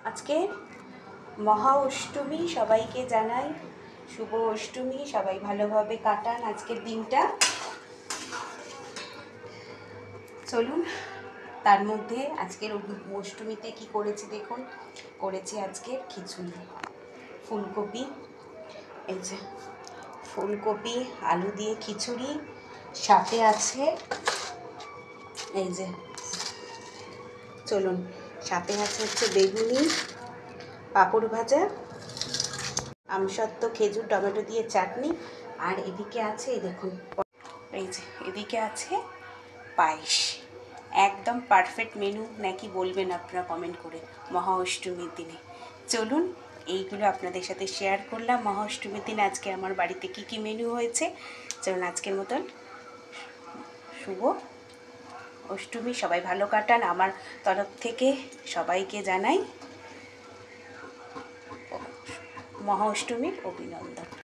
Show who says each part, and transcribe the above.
Speaker 1: আজকে মহা অষ্টমী, সবাইকে জানাই শুভ অষ্টমী। সবাই ভালোভাবে কাটান আজকের দিনটা। চলুন, তার মধ্যে আজকের অষ্টমীতে কি করেছি দেখুন। করেছি আজকের খিচুড়ি, ফুলকপি, এই যে ফুলকপি আলু দিয়ে খিচুড়ি, সাথে আছে এই যে, চলুন, সাথে আছে হচ্ছে বেগুনি, পাঁপড় ভাজা, আমসত্ত্ব, খেজুর, টমেটো দিয়ে চাটনি। আর এদিকে আছে এই দেখুন, এই যে এদিকে আছে পায়েস। একদম পারফেক্ট মেনু নাকি বলবেন আপনারা কমেন্ট করে মহা অষ্টমীর দিনে। চলুন, এইগুলো আপনাদের সাথে শেয়ার করলাম। মহা অষ্টমীর দিন আজকে আমার বাড়িতে কি কি মেনু হয়েছে। চলুন, আজকের মতন শুভ অষ্টমী, সবাই ভালো কাটান। আমার তরফ থেকে সবাইকে জানাই মহা অষ্টমীর অভিনন্দন।